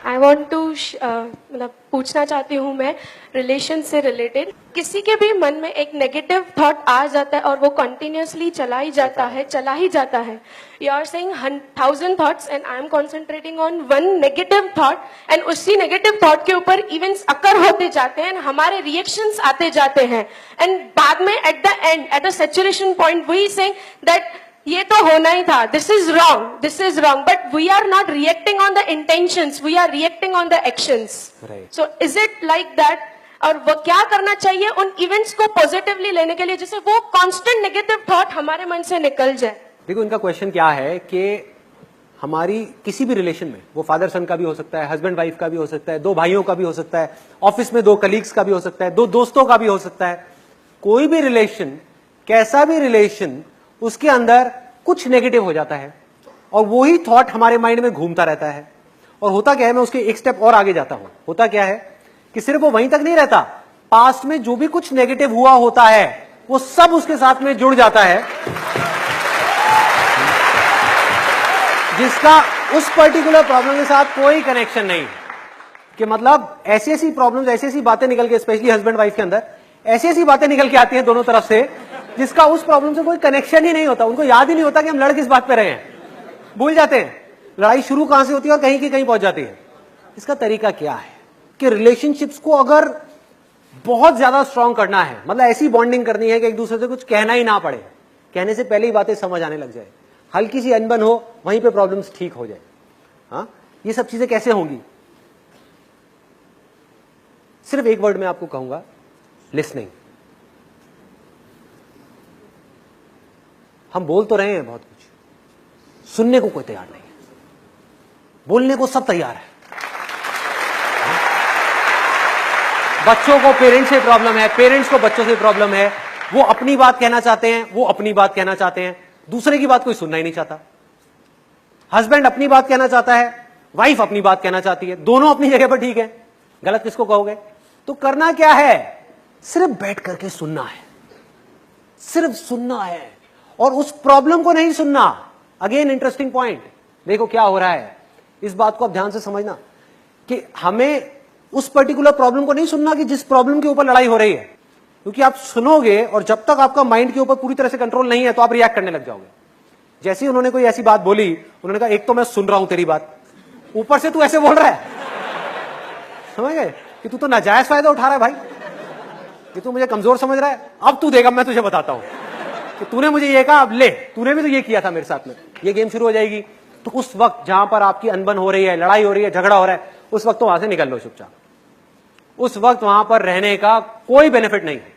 I want to मतलब पूछना चाहती हूँ मैं रिलेशन से रिलेटेड, किसी के भी मन में एक नेगेटिव थॉट आ जाता है और वो कंटिन्यूसली चला ही जाता है. You are saying 1000 thoughts and I am concentrating on one negative thought, and उसी नेगेटिव थॉट के ऊपर इवेंट्स अकर होते जाते हैं, हमारे रिएक्शंस आते जाते हैं, एंड बाद में at the end at a saturation point we saying that ये तो होना ही था, this is wrong, but we are not reacting on the intentions, we are reacting on the actions. So is it like that? और वो क्या करना चाहिए उन इवेंट्स को पॉजिटिवली लेने के लिए, जिससे वो कांस्टेंट नेगेटिव थॉट हमारे मन से निकल जाए? देखो, इनका क्वेश्चन क्या है कि हमारी किसी भी रिलेशन में, वो फादर सन का भी हो सकता है, हस्बैंड वाइफ का भी हो सकता है, दो भाइयों का भी हो सकता है, ऑफिस में दो कलीग्स का भी हो सकता है, दो दोस्तों का भी हो सकता है, कोई भी रिलेशन, कैसा भी रिलेशन, उसके अंदर कुछ नेगेटिव हो जाता है और वही थॉट हमारे माइंड में घूमता रहता है. और होता क्या है, मैं उसके एक स्टेप और आगे जाता हूं. होता क्या है कि सिर्फ वो वहीं तक नहीं रहता, पास्ट में जो भी कुछ नेगेटिव हुआ होता है वो सब उसके साथ में जुड़ जाता है, जिसका उस पर्टिकुलर प्रॉब्लम के साथ कोई कनेक्शन नहीं. कि मतलब ऐसी ऐसी प्रॉब्लम्स, ऐसी ऐसी बातें निकल के, स्पेशली हस्बैंड वाइफ के अंदर ऐसी ऐसी बातें निकल के आती हैं दोनों तरफ से, जिसका उस प्रॉब्लम से कोई कनेक्शन ही नहीं होता. उनको याद ही नहीं होता कि हम लड़ किस बात पे रहे हैं, भूल जाते हैं लड़ाई शुरू कहां से होती है और कहीं की कहीं पहुंच जाती है. इसका तरीका क्या है कि रिलेशनशिप्स को अगर बहुत ज्यादा स्ट्रांग करना है, मतलब ऐसी बॉन्डिंग करनी है कि एक दूसरे से कुछ कहना ही ना पड़े, कहने से पहले ही बातें समझ आने लग जाए, हल्की सी अनबन हो वहीं पे प्रॉब्लम्स ठीक हो जाए. हाँ, ये सब चीजें कैसे होंगी? सिर्फ एक वर्ड में आपको कहूंगा, लिसनिंग. हम बोल तो रहे हैं बहुत कुछ, सुनने को कोई तैयार नहीं है. बोलने को सब तैयार है. बच्चों को पेरेंट्स से प्रॉब्लम है, पेरेंट्स को बच्चों से प्रॉब्लम है. वो अपनी बात कहना चाहते हैं, वो अपनी बात कहना चाहते हैं, दूसरे की बात कोई सुनना ही नहीं चाहता. हस्बैंड अपनी बात कहना चाहता है, वाइफ अपनी बात कहना चाहती है, दोनों अपनी जगह पर ठीक है, गलत किसको कहोगे? तो करना क्या है? सिर्फ बैठ करके सुनना है, सिर्फ सुनना है और उस प्रॉब्लम को नहीं सुनना. अगेन इंटरेस्टिंग पॉइंट, देखो क्या हो रहा है, इस बात को आप ध्यान से समझना कि हमें उस पर्टिकुलर प्रॉब्लम को नहीं सुनना कि जिस प्रॉब्लम के ऊपर लड़ाई हो रही है, क्योंकि आप सुनोगे और जब तक आपका माइंड के ऊपर पूरी तरह से कंट्रोल नहीं है तो आप रिएक्ट करने लग जाओगे. जैसे ही उन्होंने कोई ऐसी बात बोली, उन्होंने कहा एक तो मैं सुन रहा हूं तेरी बात, ऊपर से तू ऐसे बोल रहा है, समझ गए कि तू तो नाजायज फायदा उठा रहा है भाई, कि तू मुझे कमजोर समझ रहा है. अब तू देगा, मैं तुझे बताता हूं कि तूने मुझे ये कहा, अब ले, तूने भी तो ये किया था मेरे साथ में. ये गेम शुरू हो जाएगी. तो उस वक्त जहां पर आपकी अनबन हो रही है, लड़ाई हो रही है, झगड़ा हो रहा है, उस वक्त तो वहां से निकल लो चुपचाप. उस वक्त वहां पर रहने का कोई बेनिफिट नहीं है.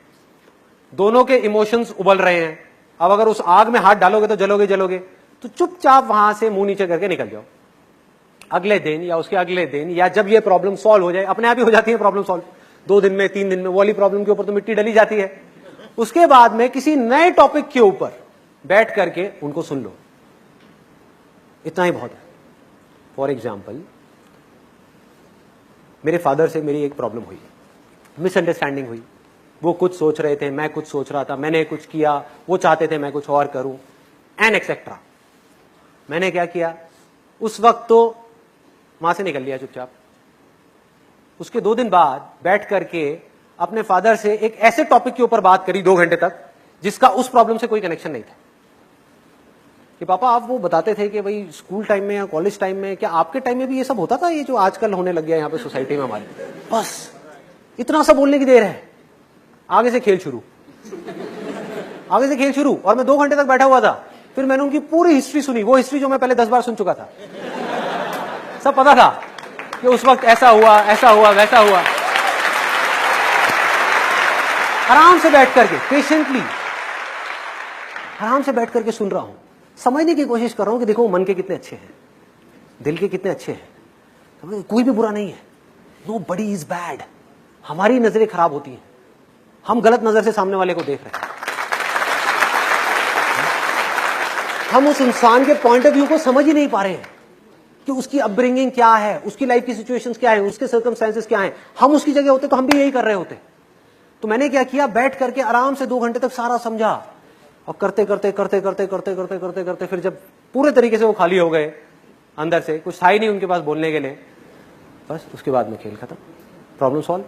दोनों के इमोशंस उबल रहे हैं. अब अगर उस आग में हाथ डालोगे तो जलोगे, तो चुपचाप वहां से मुंह नीचे करके निकल जाओ. अगले दिन या उसके अगले दिन, या जब ये प्रॉब्लम सॉल्व हो जाए, अपने आप ही हो जाती है प्रॉब्लम सॉल्व, 2 दिन में, 3 दिन में, वो वाली प्रॉब्लम के ऊपर तो मिट्टी डली जाती है. उसके बाद में किसी नए टॉपिक के ऊपर बैठ करके उनको सुन लो, इतना ही बहुत है. फॉर एग्जाम्पल, मेरे फादर से मेरी एक प्रॉब्लम हुई, मिसअंडरस्टैंडिंग हुई. वो कुछ सोच रहे थे, मैं कुछ सोच रहा था, मैंने कुछ किया, वो चाहते थे मैं कुछ और करूं, एंड एक्सेट्रा. मैंने क्या किया, उस वक्त तो वहां से निकल लिया चुपचाप. उसके 2 दिन बाद बैठ करके अपने फादर से एक ऐसे टॉपिक के ऊपर बात करी 2 घंटे तक, जिसका उस प्रॉब्लम से कोई कनेक्शन नहीं था. कि पापा, आप वो बताते थे कि भाई स्कूल टाइम में या कॉलेज टाइम में, क्या आपके टाइम में भी ये सब होता था, ये जो आजकल होने लग गया यहाँ पे सोसाइटी में हमारे? बस इतना सा बोलने की देर है, आगे से खेल शुरू, आगे से खेल शुरू. और मैं 2 घंटे तक बैठा हुआ था. फिर मैंने उनकी पूरी हिस्ट्री सुनी, वो हिस्ट्री जो मैं पहले 10 बार सुन चुका था. सब पता था कि उस वक्त ऐसा हुआ, ऐसा हुआ, वैसा हुआ. आराम से बैठ करके, पेशेंटली आराम से बैठ करके सुन रहा हूं, समझने की कोशिश कर रहा हूं कि देखो मन के कितने अच्छे हैं, दिल के कितने अच्छे हैं, कोई भी बुरा नहीं है. Nobody is bad. हमारी नजरें खराब होती हैं, हम गलत नजर से सामने वाले को देख रहे हैं. हम उस इंसान के पॉइंट ऑफ व्यू को समझ ही नहीं पा रहे हैं कि उसकी अपब्रिंगिंग क्या है, उसकी लाइफ की सिचुएशंस क्या है, उसके सर्कमस्टेंसेस क्या हैं. हम उसकी जगह होते तो हम भी यही कर रहे होते. तो मैंने क्या किया, बैठ करके आराम से 2 घंटे तक सारा समझा, और करते करते करते करते करते करते करते करते फिर जब पूरे तरीके से वो खाली हो गए, अंदर से कुछ था ही नहीं उनके पास बोलने के लिए, बस उसके बाद में खेल खत्म, प्रॉब्लम सॉल्व।